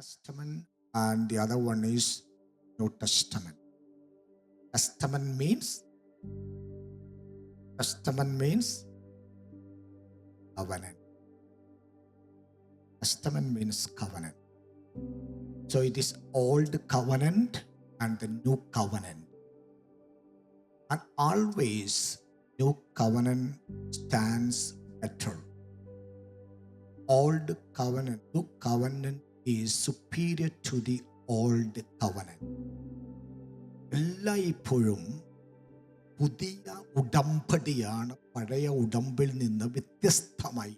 Testament and the other one is New Testament. Testament means covenant. Testament means covenant. So it is Old Covenant and the New Covenant. And always New Covenant stands better. Old Covenant, New Covenant is superior to the Old Covenant. എല്ലായ്പ്പോഴും പുതിയ ഉടമ്പടിയാണ് പഴയ ഉടമ്പിൽ നിന്ന് വ്യത്യസ്തമായി.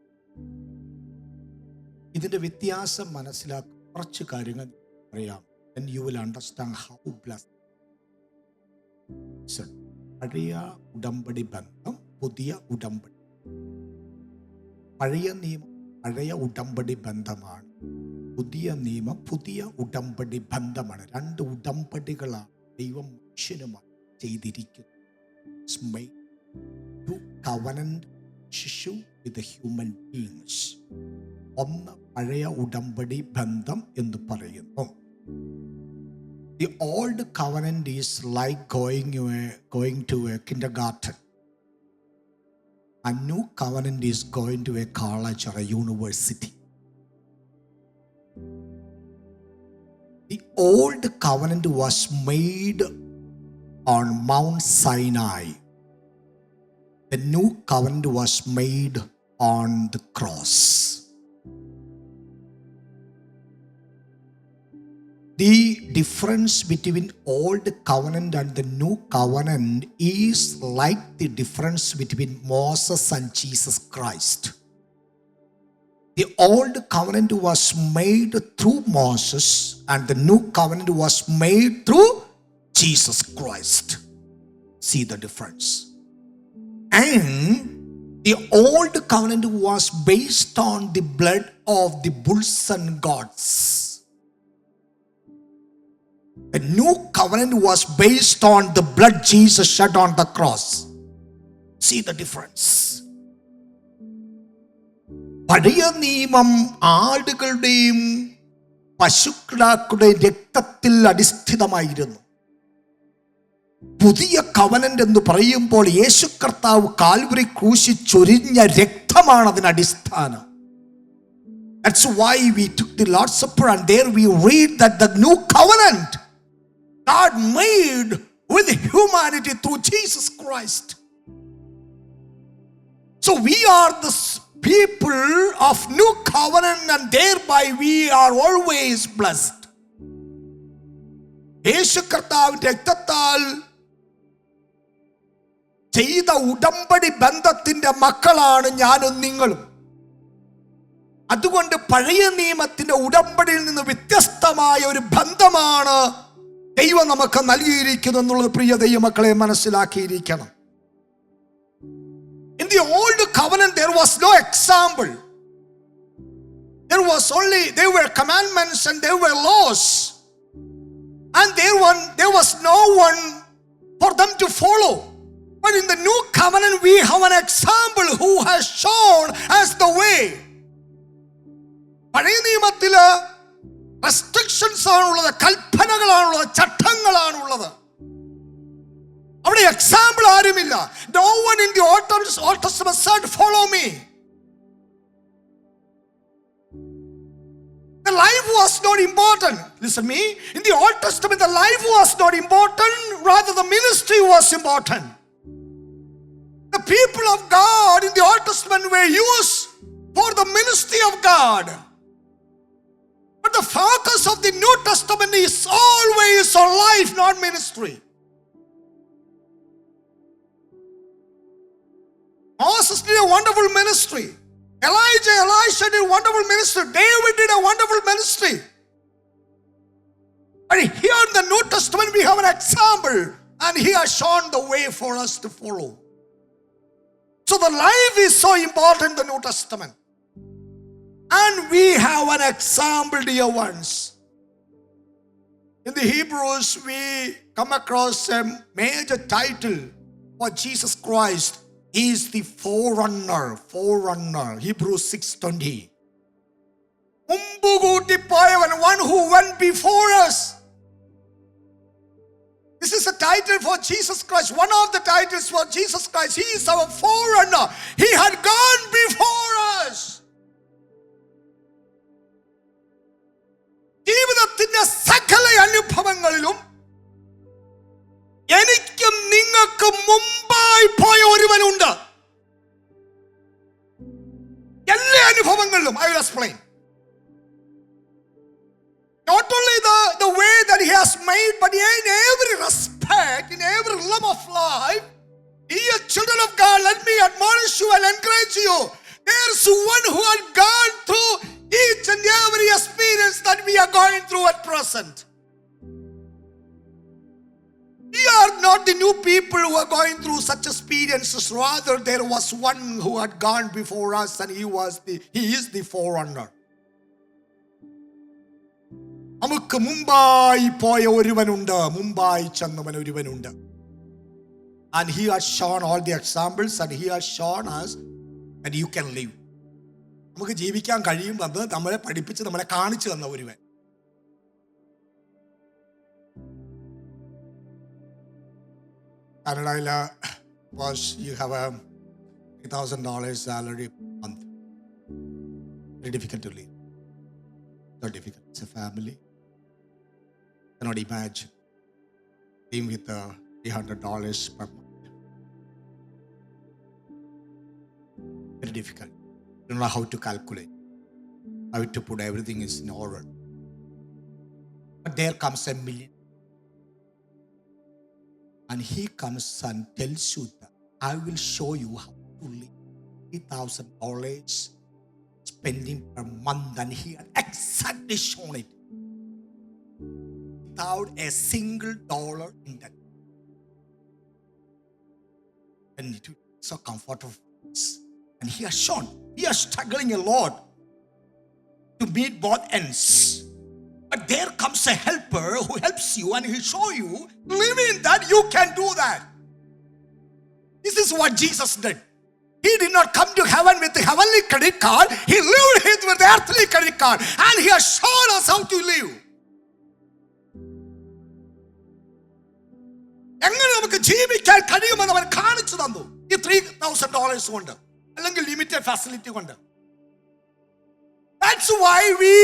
ഇതിന്റെ വ്യത്യാസം മനസ്സിലാക്കാൻ കുറച്ച് കാര്യങ്ങൾ പറയാം. Then you will understand how blessed. പഴയ ഉടമ്പടി ബന്ധം, പുതിയ ഉടമ്പടി. പഴയ നിയമം പഴയ ഉടമ്പടി ബന്ധമാണ്. പുതിയ നിയമം പുതിയ ഉടമ്പടി ബന്ധമാണ്. രണ്ട് ഉടമ്പടികളാണ് ദൈവം മനുഷ്യനുമായി ചെയ്തിരിക്കുന്നത്. covenant with the human beings. ഒന്ന് പഴയ ഉടമ്പടി ബന്ധം എന്ന് പറയുന്നു. The old covenant is like going to a kindergarten. A new covenant is going to a college or a university. The old covenant was made on Mount Sinai. The new covenant was made on the cross. The difference between Old Covenant and the New Covenant is like the difference between Moses and Jesus Christ. The Old Covenant was made through Moses and the New Covenant was made through Jesus Christ. See the difference. And the Old Covenant was based on the blood of the bulls and goats. The New Covenant was based on the blood Jesus shed on the cross. See the difference. പഴയ നിയമം ആടുകളുടെയും പശുക്കിടാക്കളുടെയും രക്തത്തിൽ അടിസ്ഥിതമായിരുന്നു. പുതിയ covenant എന്ന് പറയുമ്പോൾ യേശു കർത്താവ് Calvary ക്രൂശിൽ ചൊരിഞ്ഞ രക്തമാണ് അതിന് അടിസ്ഥാനം. That's why we took the Lord's Supper and there we read that the new covenant God made with humanity through Jesus Christ. So we are the people of new covenant and thereby we are always blessed. യേശു കർത്താവിന്റെ രക്തത്താൽ ചെയ്ത ഉടമ്പടി ബന്ധത്തിന്റെ മക്കളാണ് ഞാനും നിങ്ങളും. അതുകൊണ്ട് പഴയ നിയമത്തിന്റെ ഉടമ്പടിയിൽ നിന്ന് വ്യത്യസ്തമായ ഒരു ബന്ധമാണ് ദൈവം നമുക്ക് നൽകിയിരിക്കുന്നു എന്നുള്ളത് പ്രിയ ദൈവമക്കളെ മനസ്സിലാക്കിയിരിക്കണം. In the old covenant there was no example. There were commandments and there were laws. And there was no one for them to follow. But in the new covenant we have an example who has shown us the way. പഴയ നിയമത്തില് restrictions ആണുള്ളത്, കൽപ്പനകളാണുള്ളത്, ചട്ടങ്ങളാണുള്ളത്. അവിടെ example ആരുമില്ല. No one in the Old Testament said follow me. The life was not important. Listen to me. In the Old Testament the life was not important, rather the ministry was important. The people of God in the Old Testament were used for the ministry of God. But the focus of the New Testament is always on life, not ministry. Moses did a wonderful ministry. Elisha did a wonderful ministry. David did a wonderful ministry. But here in the New Testament we have an example and he has shown the way for us to follow. So the life is so important in the New Testament. And we have an example, dear ones. In the Hebrews we come across a major title for Jesus Christ. He is the forerunner. Hebrews 6:20. മുമ്പുകൂട്ടി പോയവൻ, one who title for Jesus Christ, one of the titles for Jesus Christ, He is our forerunner. He had gone before us. ജീവിതത്തിന്റെ സകല അനുഭവങ്ങളിലും എനിക്കും നിങ്ങൾക്കും മുമ്പായി പോയ ഒരുവനുണ്ട്. എല്ലാ അനുഭവങ്ങളിലും. I will explain. Not only the way that He has made, but in every respect, in every realm of life. Dear children of God, let me admonish you and encourage you. There's one who had gone through each and every experience that we are going through at present. We are not the new people who are going through such experiences. Rather, there was one who had gone before us, and He is the forerunner. നമുക്ക് മുമ്പായി പോയ ഒരുവനുണ്ട്, മുമ്പായി ചെന്നവൻ ഒരുവനുണ്ട്. And He has shown all the examples, and He has shown us that you can live. നമുക്ക് ജീവിക്കാൻ കഴിയും അത് നമ്മളെ പഠിപ്പിച്ച് നമ്മളെ കാണിച്ചു തന്ന ഒരുവൻ. Canada, was you have a $3,000 salary a month. Very difficult to live. So difficult. It's a family. Cannot imagine living with $300 per month. Very difficult. You don't know how to calculate, how to put everything in order. But there comes a million. And He comes and tells you that I will show you how to live. $3,000 spending per month, and He had exactly shown it without a single dollar in that. And it was so comfortable. And He has shown. We are struggling a lot to meet both ends. But there comes a helper who helps you, and He'll show you, believing that you can do that. This is what Jesus did. He did not come to heaven with the heavenly credit card. He lived it with the earthly credit card, and He has shown us how to live. എങ്ങനെ നമുക്ക് ജീവിക്കാൻ കഴിയുമെന്ന് അവൻ കാണിച്ചു തന്നു. ഈ $3,000 കൊണ്ട്, അല്ലെങ്കിൽ ലിമിറ്റഡ് ഫെസിലിറ്റി കൊണ്ട്. That's why we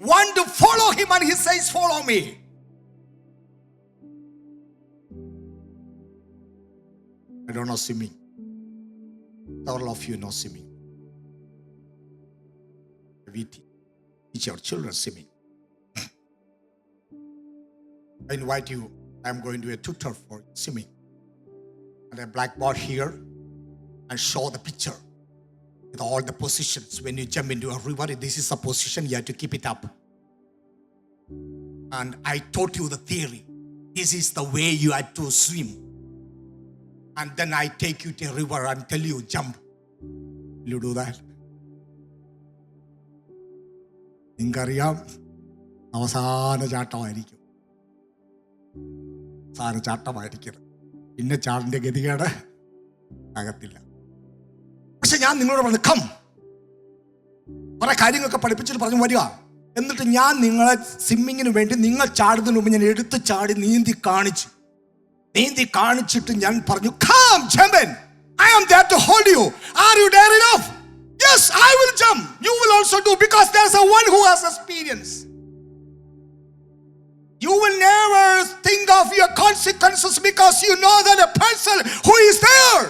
want to follow Him, and He says, follow me. I don't know swimming. Several of you know swimming. We teach our children swimming. I invite you. I'm going to be a tutor for swimming. And a blackboard here, and show the picture with all the positions. When you jump into a river, this is a position, you have to keep it up. And I taught you the theory. This is the way you have to swim. And then I take you to a river and tell you, jump. Will you do that? നിങ്ങൾക്കറിയാം, അവസാന ചാട്ടമായിരിക്കും. അവസാന ചാട്ടമായിരിക്കും. പിന്നെ ചാടിൻ്റെ ഗതികേട് ആകത്തില്ല. പക്ഷെ ഞാൻ നിങ്ങളോട് പറഞ്ഞു, കം, കുറെ കാര്യങ്ങളൊക്കെ പഠിപ്പിച്ചിട്ട് പറഞ്ഞു വരിക. എന്നിട്ട് ഞാൻ നിങ്ങളെ സ്വിമ്മിങ്ങിന് വേണ്ടി നിങ്ങൾ ചാടുന്നതിന് മുമ്പ് ഞാൻ എടുത്ത് ചാടി നീന്തി കാണിച്ചിട്ട് ഞാൻ പറഞ്ഞു, come, jump in. I am there to hold you. Are you there enough? Yes, I will jump. You will also do, because there's a one who has experience. You will never think of your consequences, because you know that a person who is there,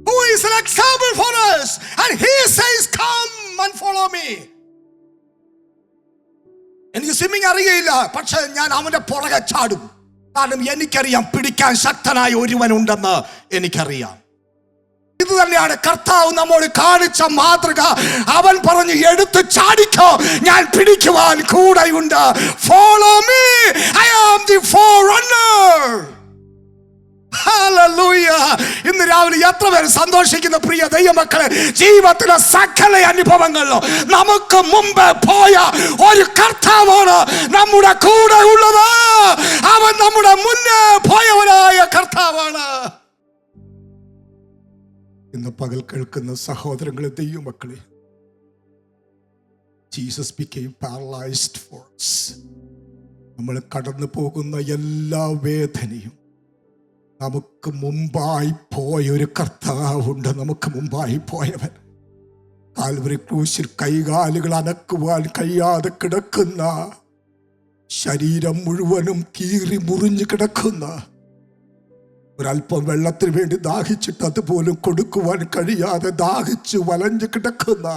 who is an example for us, and He says, come and follow me. എനിക്ക് swimming അറിയില്ല, പക്ഷെ ഞാൻ അവന്റെ പുറകെ ചാടും. കാരണം എനിക്കറിയാം പിടിക്കാൻ ശക്തനായ ഒരുവനുണ്ടെന്ന് എനിക്കറിയാം. ഇത് തന്നെയാണ് കർത്താവ് നമ്മോട് കാണിച്ച മാതൃക. അവൻ പറഞ്ഞു, എടുത്ത് ചാടിക്കോ, ഞാൻ പിടിക്കുവാൻ കൂടെയുണ്ട്. Follow me, I am the forerunner. Hallelujah. ഇന്ന് രാവിലെ എത്ര പേര് സന്തോഷിക്കുന്ന പ്രിയ ദൈവമക്കളെ, ജീവിതത്തിലെ സകല അനുഭവങ്ങളിലും നമുക്ക് മുമ്പ് പോയ ഒരു കർത്താവാണ് നമ്മുടെ കൂടെ ഉള്ളത്. അവൻ നമ്മുടെ മുന്നേ പോയവനായ കർത്താവാണ്. ഇന്ന് പകൽ കേൾക്കുന്ന സഹോദരങ്ങളെ, ദൈവമക്കളെ, Jesus became paralyzed for us. നമ്മൾ കടന്നു പോകുന്ന എല്ലാ വേദനയും, നമുക്ക് മുമ്പായി പോയൊരു കർത്താവുണ്ട്. നമുക്ക് മുമ്പായി പോയവൻ. കാൽവരി ക്രൂശിൽ കൈകാലുകൾ അനക്കുവാൻ കഴിയാതെ കിടക്കുന്ന, ശരീരം മുഴുവനും കീറി മുറിഞ്ഞു കിടക്കുന്ന, ഒരല്പം വെള്ളത്തിന് വേണ്ടി ദാഹിച്ചിട്ട് അതുപോലും കൊടുക്കുവാൻ കഴിയാതെ ദാഹിച്ച് വലഞ്ഞു കിടക്കുന്ന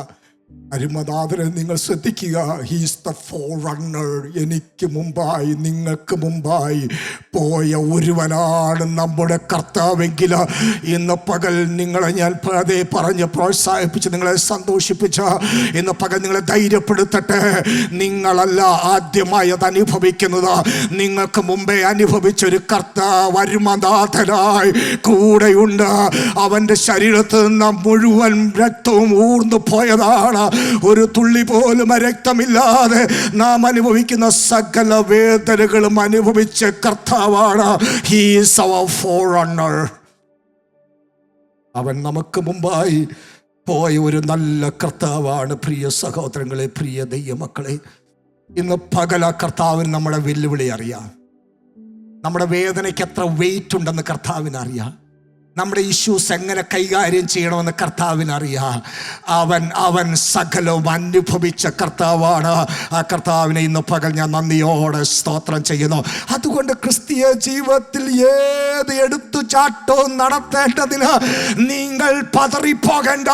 അരുമനാഥനെ നിങ്ങൾ ശ്രദ്ധിക്കുക. He's the forerunner. എനിക്ക് മുമ്പായി, നിങ്ങൾക്ക് മുമ്പായി പോയ ഒരുവനാണ് നമ്മുടെ കർത്താവെങ്കിൽ ഇന്ന് പകൽ നിങ്ങളെ ഞാൻ അതേ പറഞ്ഞ് പ്രോത്സാഹിപ്പിച്ച് നിങ്ങളെ സന്തോഷിപ്പിച്ച ഇന്ന് പകൽ നിങ്ങളെ ധൈര്യപ്പെടുത്തട്ടെ. നിങ്ങളല്ല ആദ്യമായി അത് അനുഭവിക്കുന്നത്. നിങ്ങൾക്ക് മുമ്പേ അനുഭവിച്ചൊരു കർത്താവ് അരുമനാഥനായി കൂടെയുണ്ട്. അവൻ്റെ ശരീരത്തിൽ നിന്ന് മുഴുവൻ രക്തവും ഊർന്നു പോയതാണ്. ഒരു തുള്ളി പോലും രക്തമില്ലാതെ നാം അനുഭവിക്കുന്ന സകല വേദനകളും അനുഭവിച്ച കർത്താവാണ്. He is our forerunner. അവൻ നമുക്ക് മുമ്പായി പോയ ഒരു നല്ല കർത്താവാണ്. പ്രിയ സഹോദരങ്ങളെ, പ്രിയ ദൈവമക്കളെ, ഇന്ന് പകല കർത്താവിന് നമ്മുടെ വെല്ലുവിളി അറിയാം. നമ്മുടെ വേദനയ്ക്ക് എത്ര വെയിറ്റ് ഉണ്ടെന്ന് കർത്താവിന് അറിയാം. നമ്മുടെ ഇഷ്യൂസ് എങ്ങനെ കൈകാര്യം ചെയ്യണമെന്ന് കർത്താവിനറിയാം. അവൻ സകലവും അനുഭവിച്ച കർത്താവാണ്. ആ കർത്താവിനെ ഇന്ന് പകൽ ഞാൻ നന്ദിയോടെ സ്തോത്രം ചെയ്യുന്നു. അതുകൊണ്ട് ക്രിസ്തീയ ജീവിതത്തിൽ ഏത് എടുത്തുചാട്ടവും നടത്തേണ്ടതിന് നിങ്ങൾ പതറിപ്പോകണ്ട.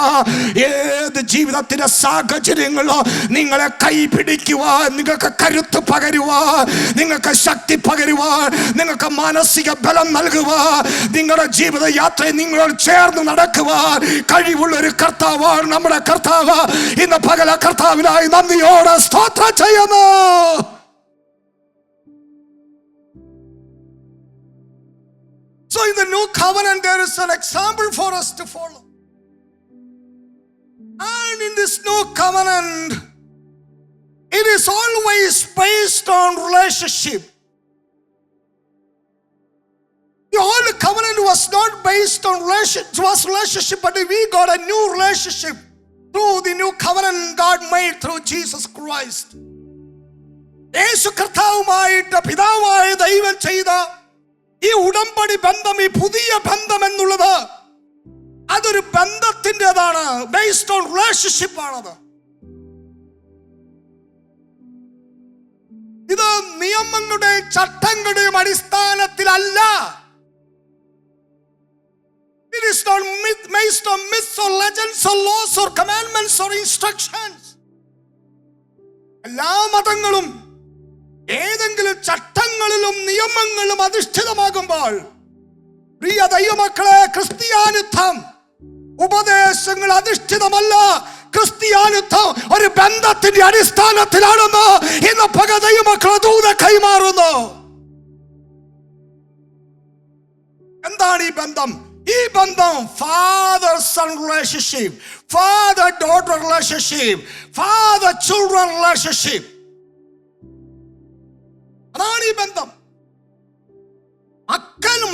ഏത് ജീവിതത്തിൻ്റെ സാഹചര്യങ്ങളോ നിങ്ങളെ കൈപിടിക്കുവാൻ, നിങ്ങൾക്ക് കരുത്ത് പകരുവാൻ, നിങ്ങൾക്ക് ശക്തി പകരുവാൻ, നിങ്ങൾക്ക് മാനസിക ബലം നൽകുവാൻ, നിങ്ങളുടെ ജീവിത യാത്രയെ നിങ്ങൾ ചേർന്ന് നടക്കുവാൻ കഴിവുള്ള ഒരു കർത്താവാണ് നമ്മുടെ കർത്താവ്. ഇന്ന് പകല കർത്താവിനായി നന്ദിയോടെ സ്തോത്രം ചെയ്യുന്നു. So in the new covenant there is an example for us to follow. And in this new covenant it is always based on relationship. The old covenant was not based on relationship, but we got a new relationship through the new covenant God made through Jesus Christ. യേശു കർത്താവുമായിട്ട് പിതാവായ ദൈവം ചെയ്ത ഈ ഉടമ്പടി ബന്ധം, ഈ പുതിയ ബന്ധം എന്നുള്ളത് അതൊരു ബന്ധത്തിൻ്റെതാണ്. ബേസ്ഡ് ഓൺ റിലേഷൻഷിപ്പ് ആണത്. ഇത് നിയമങ്ങളുടെയും ചട്ടങ്ങളുടെയും അടിസ്ഥാനത്തിലല്ല. It is not based on myths or legends or laws or commandments or instructions. എല്ലാ മതങ്ങളും ഏതെങ്കിലും ചട്ടങ്ങളിലും നിയമങ്ങളിലും അധിഷ്ഠിതമാകുമ്പോൾ, പ്രിയ ദൈവമക്കളെ, ക്രിസ്ത്യാനിത്വം ഉപദേശങ്ങൾ അധിഷ്ഠിതമല്ല. ക്രിസ്ത്യാനിത്വം ഒരു ബന്ധത്തിന്റെ അടിസ്ഥാനത്തിലാണെന്ന് ഇന്ന് പക ദൈവമക്കളെ ദൂത കൈമാറുന്നു. എന്താണ് ഈ ബന്ധം? ഈ ബന്ധം father son relationship, father daughter relationship, father children relationship. അതാണ് ഈ ബന്ധം.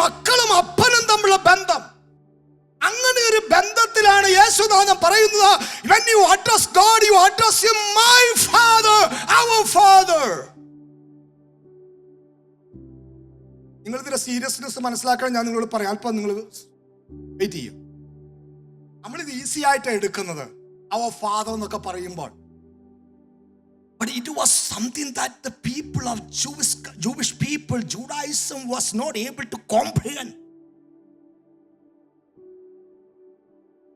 മക്കളും അപ്പനും തമ്മിലുള്ള ബന്ധം. അങ്ങനെ ഒരു ബന്ധത്തിലാണ് യേശുനാഥൻ പറയുന്നത്, when you address God, you address him my father, our father. നിങ്ങൾ ഇതിന്റെ സീരിയസ്നെസ് മനസ്സിലാക്കാൻ ഞാൻ നിങ്ങളോട് പറയാം. അല്പം നിങ്ങൾ വെയിറ്റ് ചെയ്യും. നമ്മളിത് ഈസി ആയിട്ട് എടുക്കുന്നത് our father എന്നൊക്കെ പറയുമ്പോൾ. But it was something that the people of Jewish people, Judaism was not able to comprehend.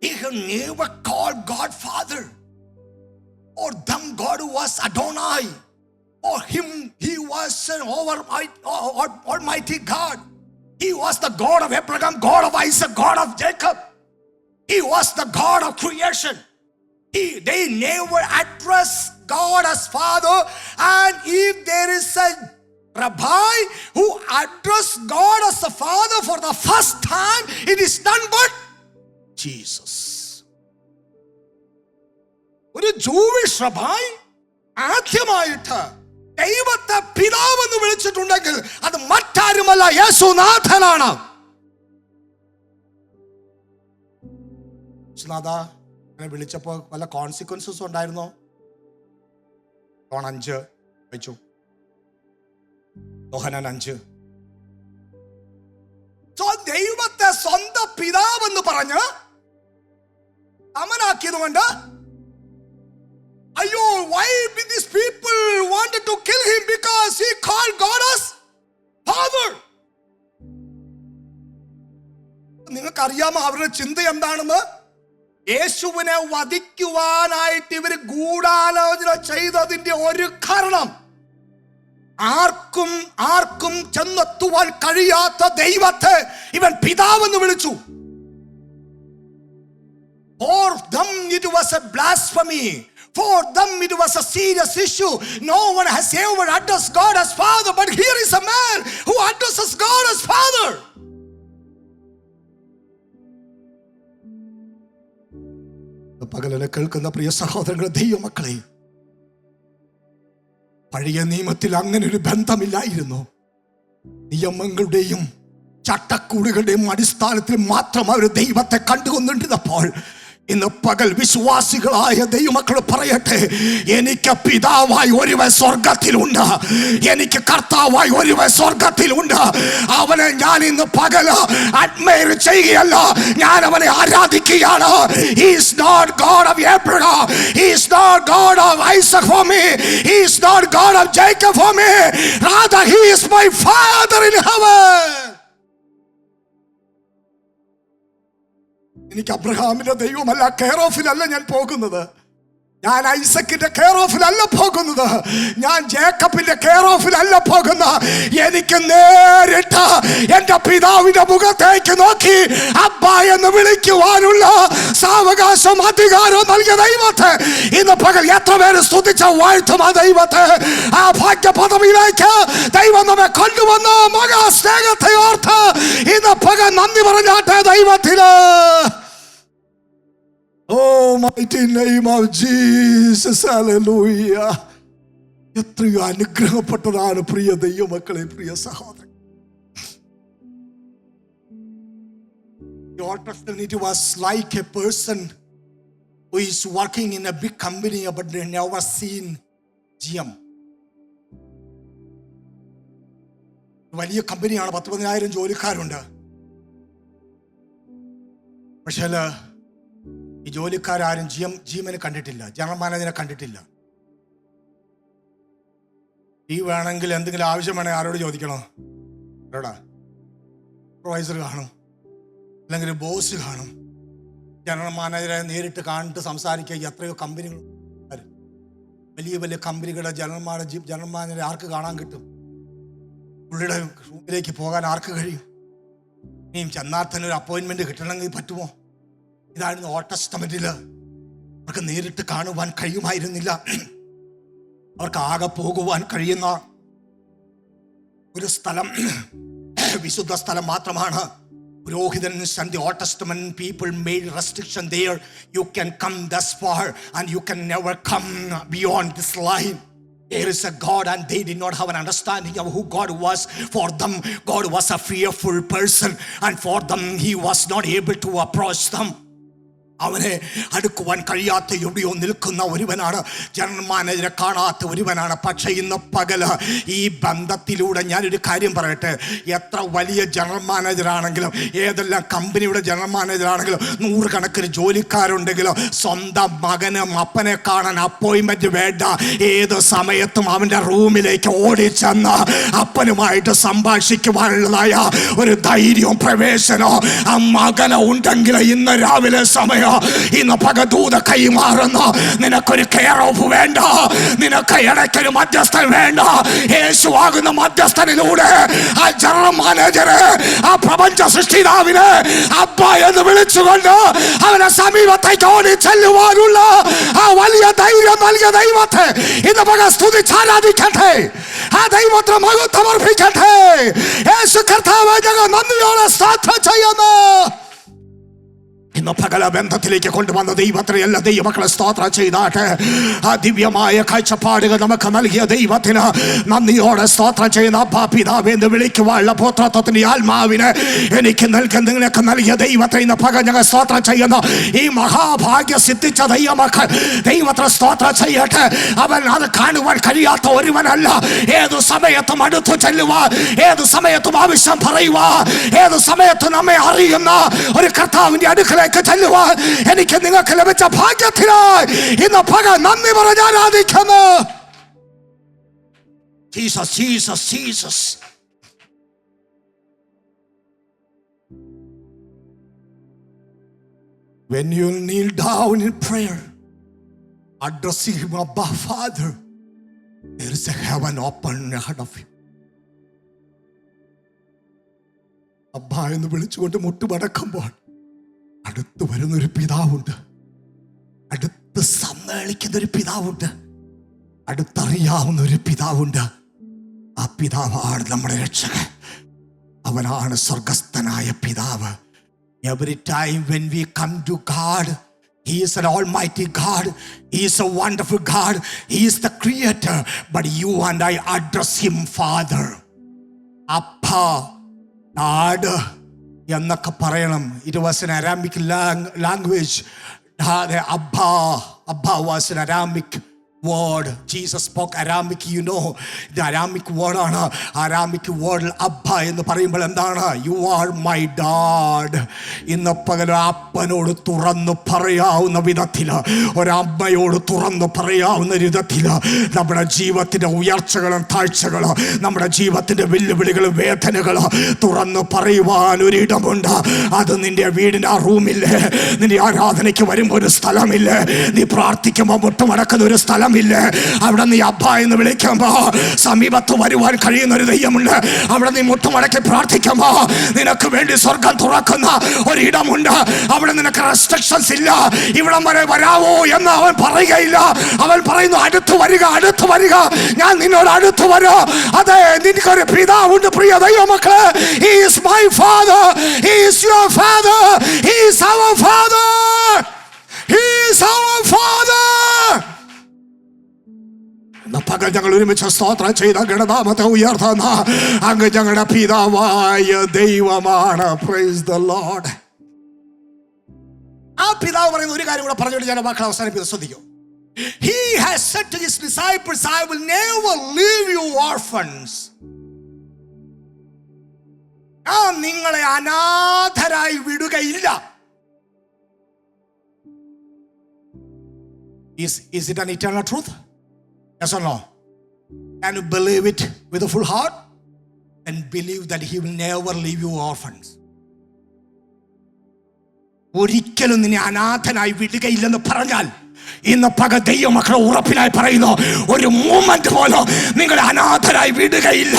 He had never called God Father, or them God was Adonai, or him he was an almighty God. He was the God of Abraham, God of Isaac, God of Jacob. He was the God of creation. They never address God as Father. And if there is a rabbi who address God as a Father for the first time, it is none but Jesus. ഒരു Jewish റബായി ആദ്യമായിട്ട് ദൈവത്തെ പിതാവെന്ന് വിളിച്ചിട്ടുണ്ടെങ്കിൽ അത് മറ്റാരുമല്ല, യേശുനാഥനാണ്. യേശുനാഥ അങ്ങനെ വിളിച്ചപ്പോൾ വല്ല consequences ഉണ്ടായിരുന്നോ? യോഹന്നാൻ 5 വായിച്ചു. യോഹന്നാൻ 5. So സ്വന്തം പിതാവെന്ന് പറഞ്ഞ് സമനാക്കിയത് കൊണ്ട് അയ്യോ, why did these people wanted to kill him? Because he called God as Father. നിങ്ങൾക്കറിയാമോ അവരുടെ ചിന്ത എന്താണെന്ന്? യേശുവിനെ വധിക്കുവാനായിട്ട് ഇവർ ഗൂഢാലോചന ചെയ്തതിന്റെ ഒരു കാരണം, ആർക്കും ചെന്നെത്തുവാൻ കഴിയാത്ത ദൈവത്തെ ഇവൻ പിതാവെന്ന് വിളിച്ചു. For them it was a blasphemy. For them it was a serious issue. No one has ever addressed God as Father, but here is a man who addresses God as Father. പകലിനെ കേൾക്കുന്ന പ്രിയ സഹോദരങ്ങളെ, ദൈവമക്കളെ, പഴയ നിയമത്തിൽ അങ്ങനെ ഒരു ബന്ധമില്ലായിരുന്നു. നിയമങ്ങളുടെയും ചട്ടക്കൂടുകളുടെയും അടിസ്ഥാനത്തിൽ മാത്രം അവർ ദൈവത്തെ കണ്ടുകൊണ്ടിരുന്നപ്പോൾ ഇന്ന് പകൽ വിശ്വാസികളായ ദൈവമക്കൾ പറയട്ടെ, എനിക്ക് പിതാവായി ഒരുവൻ സ്വർഗത്തിലുണ്ട്, എനിക്ക് കർത്താവായി ഒരുവൻ സ്വർഗത്തിലുണ്ട്. അവനെ ഞാൻ ഇന്ന് പകൽ അഡ്മയർ ചെയ്യുകയല്ല, ഞാൻ അവനെ ആരാധിക്കുകയാണ്. He is not God of Abraham, He is not God of Isaac for me, He is not God of Jacob for me, rather He is my Father in heaven. എനിക്ക് അബ്രഹാമിന്റെ ദൈവമല്ല, കെയർ ഓഫിലല്ല ഞാൻ പോകുന്നത്, ഞാൻ ഐസക്കിന്റെ care ഓഫിലല്ല പോകുന്നത്, ഞാൻ ജേക്കബിന്റെ care ഓഫിലല്ല പോകുന്നത്. എനിക്ക് നേരിട്ട് എന്റെ പിതാവിന്റെ മുഖത്തേക്ക് നോക്കി അബ്ബ എന്ന് വിളിക്കുവാനുള്ള സാവകാശം അധികാരവും നൽകിയ ദൈവത്തെ ഇന്ന് പകൽ എത്ര പേര് സ്തുതിച്ച വാഴ്ത്തും ആ ദൈവത്തെ. ആ ഭാഗ്യ പദവിയിലേക്ക് ദൈവം നമ്മെ കൊണ്ടുവന്ന മഹാ സ്നേഹത്തെ ഓർത്ത് ഇന്ന് പകൽ നന്ദി പറഞ്ഞാട്ടെ ദൈവത്തിന്. Oh, mighty name of Jesus, hallelujah. എത്രയോ അനുഗ്രഹപ്പെട്ടതാണ് പ്രിയ ദൈവമക്കളെ, പ്രിയ സഹോദരൻ. The Old Testament, it was like a person who is working in a big company but they never seen GM. വലിയ കമ്പനിയാണ്, 10,000 ജോലിക്കാരുണ്ട്. പക്ഷേ ഈ ജോലിക്കാരും ജിഎമ്മിനെ കണ്ടിട്ടില്ല, ജനറൽ മാനേജറെ കണ്ടിട്ടില്ല. ഈ വേണമെങ്കിൽ എന്തെങ്കിലും ആവശ്യം വേണമെങ്കിൽ ആരോട് ചോദിക്കണോ? ആരോടാ? സൂപ്പർവൈസർ കാണും, അല്ലെങ്കിൽ ബോസ് കാണും. ജനറൽ മാനേജറെ നേരിട്ട് കണ്ടിട്ട് സംസാരിക്കുക. എത്രയോ കമ്പനികൾ, വലിയ വലിയ കമ്പനികളുടെ ജനറൽ മാനേജറെ ആർക്ക് കാണാൻ കിട്ടും? പുള്ളിയുടെ റൂമിലേക്ക് പോകാൻ ആർക്ക് കഴിയും? ഇനിയും ചെന്നാൽ തന്നെ ഒരു അപ്പോയിൻമെന്റ് കിട്ടണമെങ്കിൽ പറ്റുമോ? ഇതായിരുന്നു ഓൾഡ് ടെസ്റ്റമെന്റില്. അവർക്ക് നേരിട്ട് കാണുവാൻ കഴിയുമായിരുന്നില്ല. അവർക്ക് ആകെ പോകുവാൻ കഴിയുന്ന ഒരു സ്ഥലം വിശുദ്ധ സ്ഥലം മാത്രമാണ്. പുരോഹിതൻസ് and the Old Testament people made restriction there. You can come thus far and you can never come beyond this line. There is a God and they did not have an understanding of who God was. For them, God was a fearful person and for them, He was not able to approach them. അവനെ അടുക്കുവാൻ കഴിയാത്ത എവിടെയോ നിൽക്കുന്ന ഒരുവനാണ്, general മാനേജറെ കാണാത്ത ഒരുവനാണ്. പക്ഷേ ഇന്ന് പകല് ഈ ബന്ധത്തിലൂടെ ഞാനൊരു കാര്യം പറയട്ടെ, എത്ര വലിയ ജനറൽ മാനേജറാണെങ്കിലും, ഏതെല്ലാം കമ്പനിയുടെ ജനറൽ മാനേജറാണെങ്കിലും, 100 കണക്കിന് ജോലിക്കാരുണ്ടെങ്കിലും, സ്വന്തം മകനും അപ്പനെ കാണാൻ അപ്പോയിൻമെന്റ് വേണ്ട. ഏത് സമയത്തും അവൻ്റെ റൂമിലേക്ക് ഓടിച്ചെന്ന് അപ്പനുമായിട്ട് സംഭാഷിക്കുവാനുള്ളതായ ഒരു ധൈര്യവും പ്രവേശനവും ആ മകന് ഉണ്ടെങ്കിൽ ഇന്ന് രാവിലെ സമയം ഇന്ന് പകദൂത കൈമാറുന്നു. നിനക്കൊരു കെയർ ഓഫ് വേണ്ട, നിനക്ക് ഇടയ്ക്കൊരു മധ്യസ്ഥൻ വേണ്ട. യേശു ആകുന്ന മധ്യസ്ഥനിലൂടെ ആ ജനറൽ മാനേജറെ, ആ പ്രപഞ്ച സൃഷ്ടിതാവിനെ അബ്ബ എന്ന് വിളിച്ചുകൊണ്ട് അവനെ സമീപത്തേക്ക് ഓടി ചെല്ലുവാനുള്ള ആ വലിയ ധൈര്യം നൽകിയ ദൈവത്തെ ഇന്ന് പക സ്തുതിച്ചാരാധിക്കട്ടെ. ആ ദൈവത്തിന് മഹത്വം അർപ്പിക്കട്ടെ. യേശു കർത്താവേ, ഞങ്ങൾ നന്ദിയോടെ സ്തോത്രം ചെയ്യുന്നു. ഇന്ന് പകല ബന്ധത്തിലേക്ക് കൊണ്ടുവന്ന ദൈവത്തിന് എല്ലാ ദൈവമക്കളെ സ്തോത്രം ചെയ്താട്ടെ. ആ ദിവ്യമായ കാഴ്ചപ്പാടുകൾ നമുക്ക് നൽകിയ ദൈവത്തിന് നന്ദിയോടെ സ്തോത്രം ചെയ്യുന്ന അപ്പാ പിതാവേ എന്ന് വിളിക്കുവാനുള്ള പുത്രത്വത്തിന്റെ ആത്മാവിനെ എനിക്ക് നിങ്ങൾക്ക് നൽകിയ ദൈവത്തെ ഇന്ന് പകൽ ഞങ്ങൾ സ്തോത്രം ചെയ്യുന്നു. ഈ മഹാഭാഗ്യം സിദ്ധിച്ച ദൈവമക്കൾ ദൈവത്തിന് സ്തോത്രം ചെയ്യട്ടെ. അവൻ അത് കാണുവാൻ കഴിയാത്ത ഒരുവനല്ല. ഏതു സമയത്തും അടുത്തു ചെല്ലുവാൻ, ഏതു സമയത്തും ആവശ്യം പറയുവാൻ, ഏതു സമയത്തും നമ്മെ അറിയുന്ന ഒരു കർത്താവിന്റെ അടുക്കലേക്ക് ചെല്ലുവാൻ എനിക്ക് നിങ്ങൾക്ക് ലഭിച്ച ഭാഗ്യത്തിനായി ഇന്ന് പകൽ നന്ദി പറഞ്ഞ് ആരാധിക്കുന്നു. Jesus Jesus Jesus. When you kneel down in prayer, addressing him, Abba Father, there is a heaven open ahead of you. അബ്ബ എന്ന് വിളിച്ചുകൊണ്ട് മുട്ടുമടക്കുമ്പോൾ അടുത്ത് വരുന്നൊരു പിതാവുണ്ട്, അടുത്ത് സമ്മേളിക്കുന്നൊരു പിതാവുണ്ട്, അടുത്തറിയാവുന്ന ഒരു പിതാവുണ്ട്. ആ പിതാവാണ് നമ്മുടെ രക്ഷകൻ. അവനാണ് സ്വർഗസ്ഥനായ പിതാവ്. Every time when we come to God, He is an almighty God. He is a wonderful God. He is the creator. But you and I address Him Father. Appa, Dad എന്നൊക്കെ പറയണം. It was an Aramaic language. Abba was an Aramaic word. Jesus spoke Aramaic. You know the Aramaic word ആണ്. Aramaic word അബ്ബ എന്ന് പറയുമ്പോൾ എന്താണ്? You are my dad. ഇന്ന് പകൽ അപ്പനോട് തുറന്നു പറയാവുന്ന വിധത്തിൽ, ഒരമ്മയോട് തുറന്നു പറയാവുന്ന വിധത്തിൽ നമ്മുടെ ജീവിതത്തിന്റെ ഉയർച്ചകളും താഴ്ചകളും, നമ്മുടെ ജീവിതത്തിന്റെ വെല്ലുവിളികളും വേദനകളും തുറന്നു പറയുവാൻ ഒരിടമുണ്ട്. അത് നിന്റെ വീടിന്റെ ആ റൂമില്ലേ, നിന്റെ ആരാധനയ്ക്ക് വരുമ്പോൾ ഒരു സ്ഥലമില്ലേ, നീ പ്രാർത്ഥിക്കുമ്പോൾ മുട്ടുമടക്കുന്ന ഒരു സ്ഥലം ഇല്ലേ, അവിടെ നീ അബ്ബ എന്ന് വിളിക്കുമ്പോ സമീപത്ത് വരുവാൻ കഴിയുന്ന ഒരു ദൈവമുണ്ട്. അവിടെ നീ മുട്ടുമടക്കി പ്രാർത്ഥിക്കുമ്പോ നിനക്ക് വേണ്ടി സ്വർഗം തുറക്കുന്ന ഒരിടമുണ്ട്. അവിടെ നിനക്ക് റെസ്ട്രിക്ഷൻസ് ഇല്ല. ഇവിടം വരെ വരാവോ എന്ന് അവൻ പറയുകയില്ല. അവൻ പറയുന്നു അടുത്ത് വരിക, അടുത്ത് വരിക, ഞാൻ നിന്നോട് അടുത്ത് വരാം. അതെ, നിനക്കൊരു പിതാവുണ്ട് പ്രിയ ദൈവമക്കളെ. He is my father. He is your father. He is our father. He is our father. പകൽ ഞങ്ങൾ ഒരുമിച്ച് സ്തോത്രം ചെയ്ത ഗണനാമത്തെ ഉയർത്തുന്ന അങ്ങ് ഞങ്ങളുടെ പിതാവായ ദൈവമാണ്. Praise the Lord. ആ പിതാവ് പറയുന്ന ഒരു കാര്യം കൂടെ പറഞ്ഞുകൊണ്ട് ഞാൻ വാക്കുകൾ അവസാനിപ്പിക്കുന്നത് ശ്രദ്ധിക്കൂ. He has said to his disciples, I will never leave you orphans. ഞാൻ നിങ്ങളെ അനാഥരായി വിടുകയില്ല. Is it an eternal truth? Yes or no? Can you believe it with a full heart and believe that He will never leave you orphans? ഒരിക്കലും നിന്നെ അനാഥനായി വിടുകയില്ലെന്ന് പറഞ്ഞാൽ ഇന്ന് പകൽ ദൈവമക്കളെ ഉറപ്പിനായി പറയുന്നു, ഒരു മൂമെന്റ് പോലും നിങ്ങളെ അനാഥരായി വിടുകയില്ല.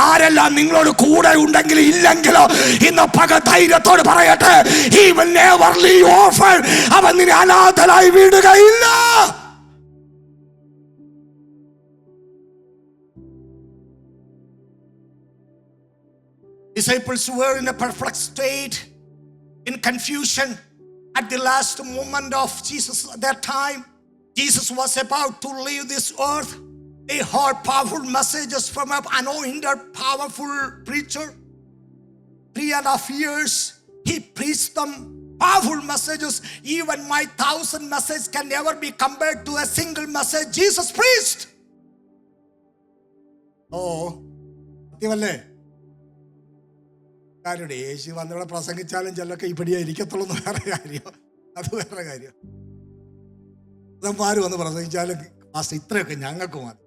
ആരെല്ലാം നിങ്ങളോട് കൂടെ ഉണ്ടെങ്കിലും ഇല്ലെങ്കിലോ ഇന്ന് പകൽ ധൈര്യത്തോട് പറയട്ടെ, He will never leave you orphan. അവൻ നിന്നെ അനാഥനായി വിടുകയില്ല. Disciples were in a perplexed state, in confusion at the last moment of Jesus at that time. Jesus was about to leave this earth. They heard powerful messages from an anointed, powerful preacher. 3.5 years he preached them powerful messages. Even my 1,000 messages can never be compared to a single message Jesus preached. Oh, ഇവല്ലേ കാര്യമുണ്ട്. യേശു വന്നിവിടെ പ്രസംഗിച്ചാലും ചിലൊക്കെ ഇപ്പടിയാ ഇരിക്കത്തുള്ളൂ എന്ന് വേറെ കാര്യം, അത് വേറെ കാര്യം. മാര് വന്ന് പ്രസംഗിച്ചാലും ഇത്രയൊക്കെ ഞങ്ങൾക്ക് മതി.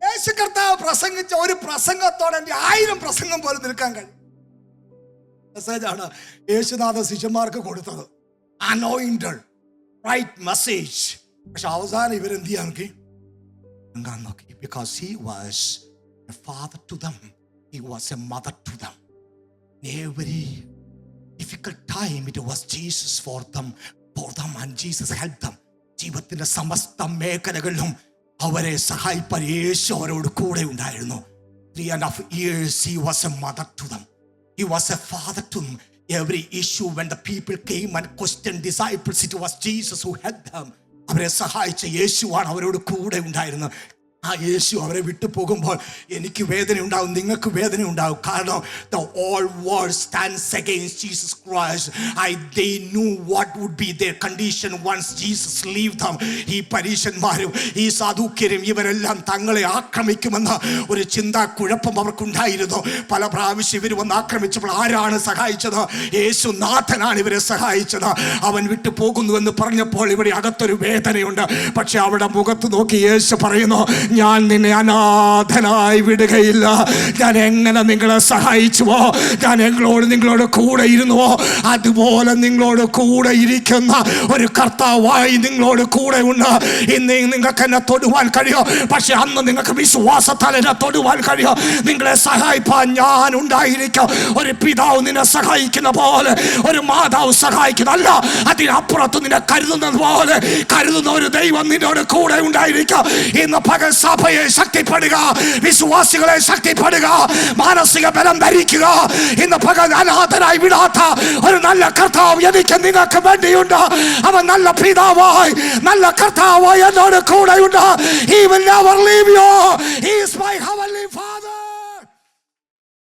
യേശു കർത്താവ് പ്രസംഗിച്ച ഒരു പ്രസംഗത്തോടെ എൻ്റെ 1000 പ്രസംഗം പോലും നിൽക്കാൻ കഴിയും. മെസ്സേജാണ് യേശുനാഥ ശിഷ്യന്മാർക്ക് കൊടുത്തത്, അനോയിന്റഡ് റൈറ്റ് മെസ്സേജ്. പക്ഷെ അവസാനം ഇവരെന്ത് ചെയ്യാൻ നോക്കി? Because he was a father to them. He was a mother to them. In every difficult time it was Jesus for them, and Jesus helped them. ജീവിതത്തിന്റെ സമസ്ത മേഖലകളിലും അവരെ സഹായിപ്പാൻ യേശു അവരോട് കൂടെ ഉണ്ടായിരുന്നു. 3.5 years he was a mother to them. He was a father to them. every issue, when the people came and questioned disciples, it was Jesus who helped them. അവരെ സഹായിച്ച യേശുവാണ് അവരോട് കൂടെ ഉണ്ടായിരുന്നത്. ആ യേശു അവരെ വിട്ടു പോകുമ്പോൾ എനിക്ക് വേദന ഉണ്ടാവും, നിങ്ങൾക്ക് വേദന ഉണ്ടാവും. കാരണം the whole world stands against Jesus Christ. They knew what would be their condition once Jesus leave them. ഈ പരീശന്മാരും ഈ സാധുക്യരും ഇവരെല്ലാം തങ്ങളെ ആക്രമിക്കുമെന്ന ഒരു ചിന്താ കുഴപ്പം അവർക്കുണ്ടായിരുന്നു. പല പ്രാവശ്യം ഇവർ വന്ന് ആക്രമിച്ചപ്പോൾ ആരാണ് സഹായിച്ചത്? യേശു നാഥനാണ് ഇവരെ സഹായിച്ചത്. അവൻ വിട്ടു പോകുന്നുവെന്ന് പറഞ്ഞപ്പോൾ ഇവിടെ അകത്തൊരു വേദനയുണ്ട്. പക്ഷെ അവിടെ മുഖത്ത് നോക്കി യേശു പറയുന്നു, ഞാൻ നിന്നെ അനാഥനായി വിടുകയില്ല. ഞാൻ എങ്ങനെ നിങ്ങളെ സഹായിച്ചുവോ, ഞാൻ നിങ്ങളോട് കൂടെ ഇരുന്നുവോ, അതുപോലെ നിങ്ങളോട് കൂടെ ഇരിക്കുന്ന ഒരു കർത്താവായി നിങ്ങളോട് കൂടെ ഉണ്ട്. ഇന്ന് നിങ്ങൾക്ക് എന്നെ തൊടുവാൻ കഴിയോ? പക്ഷെ അന്ന് നിങ്ങൾക്ക് വിശ്വാസത്താൽ എന്നെ തൊടുവാൻ കഴിയോ? നിങ്ങളെ സഹായിപ്പാൻ ഞാൻ ഉണ്ടായിരിക്കും. ഒരു പിതാവ് നിന്നെ സഹായിക്കുന്ന പോലെ, ഒരു മാതാവ് സഹായിക്കുന്നല്ല, അതിനപ്പുറത്ത് നിന്നെ കരുതുന്നത് പോലെ കരുതുന്ന ഒരു ദൈവം നിന്നോട് കൂടെ ഉണ്ടായിരിക്കും. ഇന്ന് പകൽ സഭയെ ശക്തിപ്പെടുക, വിശ്വാസികളെ ശക്തിപ്പെടുക, മാനസിക ബലം ധരിക്കുക. ഇന്ന് പകൽ അനാഥനായി വിടാത്ത ഒരു നല്ല കർത്താവ് എനിക്ക് നിങ്ങൾക്ക് വേണ്ടിയുണ്ട്. അവൻ നല്ല പിതാവായി, നല്ല കർത്താവായി എന്നോട് കൂടെയുണ്ട്. He will never leave you. He is my heavenly Father.